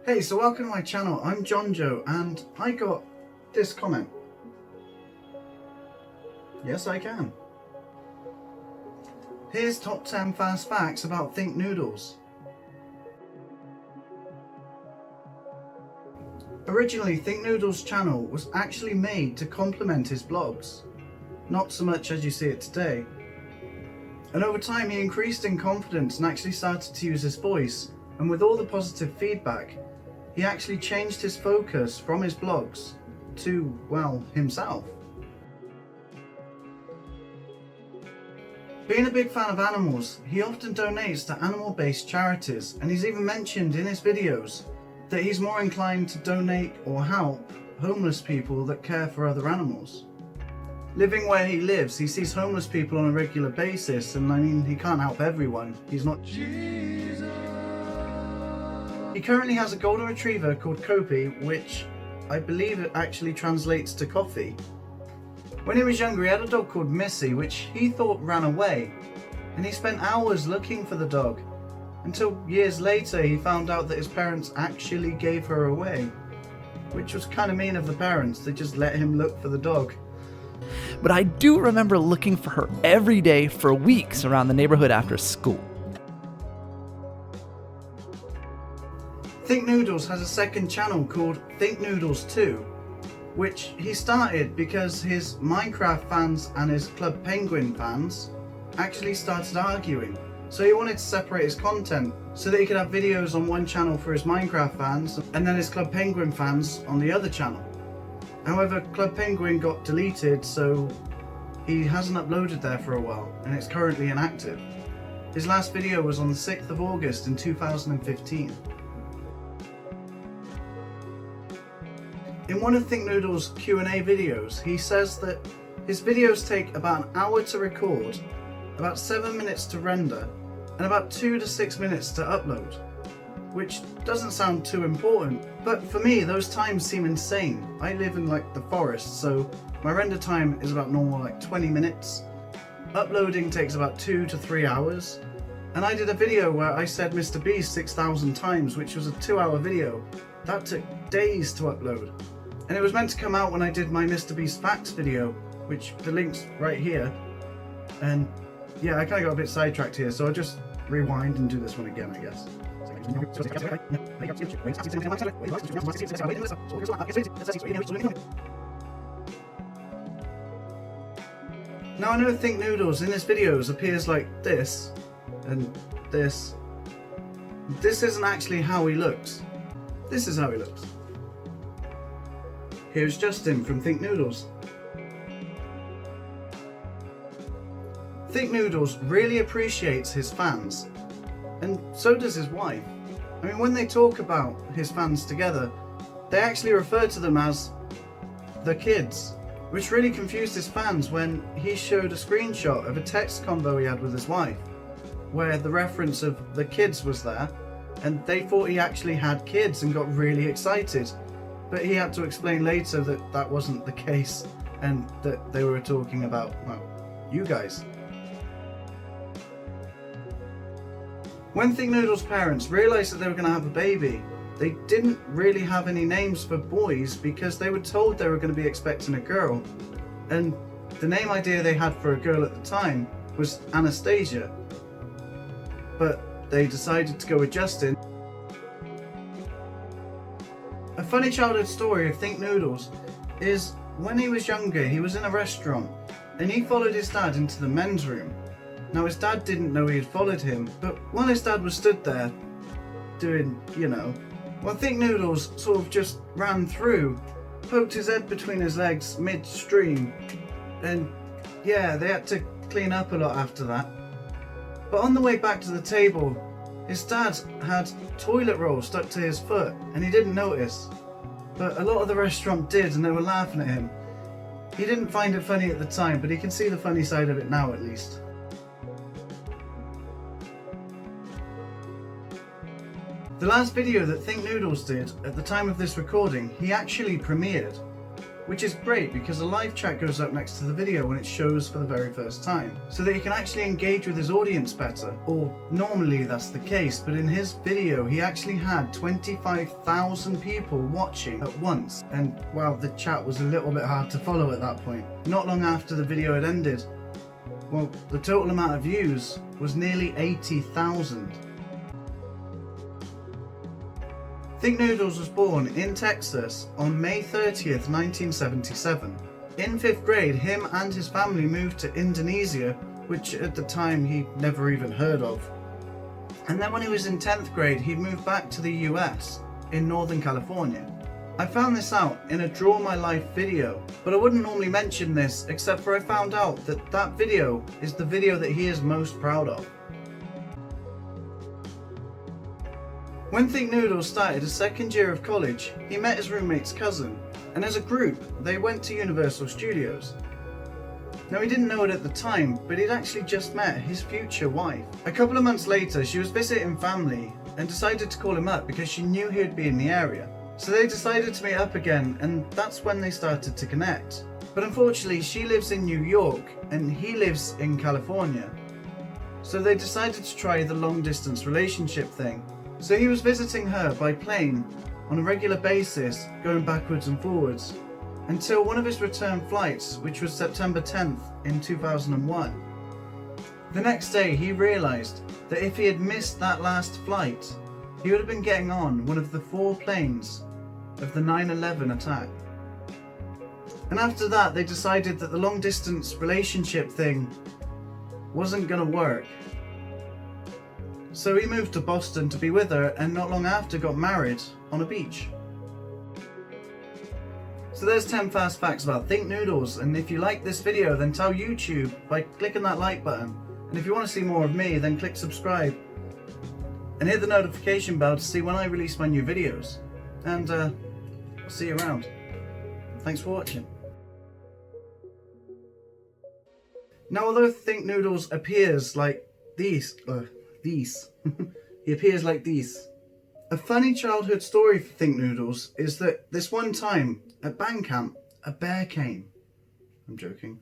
Hey, so welcome to my channel. I'm John Joe and I got this comment. Yes, I can. Here's top 10 fast facts about Think Noodles. Originally, Think Noodles' channel was actually made to complement his blogs, not so much as you see it today. And over time he increased in confidence and actually started to use his voice, and with all the positive feedback, he actually changed his focus from his blogs to, well, himself. Being a big fan of animals, he often donates to animal-based charities, and he's even mentioned in his videos that he's more inclined to donate or help homeless people that care for other animals. Living where he lives, he sees homeless people on a regular basis, and I mean, he can't help everyone. He's not Jesus. He currently has a golden retriever called Kobe, which I believe it actually translates to coffee. When he was younger, he had a dog called Missy, which he thought ran away, and he spent hours looking for the dog, until years later he found out that his parents actually gave her away, which was kind of mean of the parents. They just let him look for the dog. But I do remember looking for her every day for weeks around the neighborhood after school. Think Noodles has a second channel called Think Noodles 2, which he started because his Minecraft fans and his Club Penguin fans actually started arguing. So he wanted to separate his content so that he could have videos on one channel for his Minecraft fans and then his Club Penguin fans on the other channel. However, Club Penguin got deleted, so he hasn't uploaded there for a while, and it's currently inactive. His last video was on the 6th of August in 2015. In one of Think Noodles' Q&A videos, he says that his videos take about an hour to record, about 7 minutes to render, and about 2 to 6 minutes to upload. Which doesn't sound too important, but for me those times seem insane. I live in the forest, so my render time is about normal 20 minutes. Uploading takes about 2 to 3 hours, and I did a video where I said Mr. Beast 6,000 times, which was a 2-hour video. That took days to upload, and it was meant to come out when I did my Mr. Beast Facts video, which the link's right here. And yeah, I kind of got a bit sidetracked here, so I'll just rewind and do this one again, I guess. Now I know Think Noodles in his videos appears like this and this. This isn't actually how he looks. This is how he looks. Here's Justin from Think Noodles. Think Noodles really appreciates his fans, and so does his wife. I mean, when they talk about his fans together, they actually refer to them as the kids, which really confused his fans when he showed a screenshot of a text convo he had with his wife, where the reference of the kids was there, and they thought he actually had kids and got really excited. But he had to explain later that that wasn't the case, and that they were talking about, well, you guys. When Think Noodles' parents realised that they were going to have a baby, they didn't really have any names for boys because they were told they were going to be expecting a girl. And the name idea they had for a girl at the time was Anastasia. But they decided to go with Justin. A funny childhood story of Think Noodles is when he was younger, he was in a restaurant and he followed his dad into the men's room. Now his dad didn't know he had followed him, but while his dad was stood there doing, well, Think Noodles sort of just ran through, poked his head between his legs midstream, and yeah, they had to clean up a lot after that. But on the way back to the table, his dad had toilet roll stuck to his foot and he didn't notice, but a lot of the restaurant did, and they were laughing at him. He didn't find it funny at the time, but he can see the funny side of it now at least. The last video that Think Noodles did at the time of this recording, he actually premiered. which is great because a live chat goes up next to the video when it shows for the very first time, so that he can actually engage with his audience better. Or normally that's the case, but in his video he actually had 25,000 people watching at once, and wow, the chat was a little bit hard to follow at that point. Not long after the video had ended, well, the total amount of views was nearly 80,000. Think Noodles was born in Texas on May 30th, 1977. In 5th grade, him and his family moved to Indonesia, which at the time he'd never even heard of. And then when he was in 10th grade, he moved back to the US, in Northern California. I found this out in a Draw My Life video, but I wouldn't normally mention this except for I found out that that video is the video that he is most proud of. When Think Noodles started his second year of college, he met his roommate's cousin, and as a group, they went to Universal Studios. Now, he didn't know it at the time, but he'd actually just met his future wife. A couple of months later, she was visiting family and decided to call him up because she knew he would be in the area. So they decided to meet up again, and that's when they started to connect. But unfortunately, she lives in New York and he lives in California. So they decided to try the long distance relationship thing. So he was visiting her by plane on a regular basis, going backwards and forwards, until one of his return flights, which was September 10th in 2001. The next day he realised that if he had missed that last flight, he would have been getting on one of the 4 planes of the 9/11 attack. And after that they decided that the long distance relationship thing wasn't gonna work. So he moved to Boston to be with her, and not long after got married on a beach. So there's 10 fast facts about Think Noodles, and if you like this video then tell YouTube by clicking that like button, and if you want to see more of me then click subscribe and hit the notification bell to see when I release my new videos. And I'll see you around. Thanks for watching. Now, although Think Noodles appears like these. He appears like these. A funny childhood story for Think Noodles is that this one time at band camp, a bear came. I'm joking.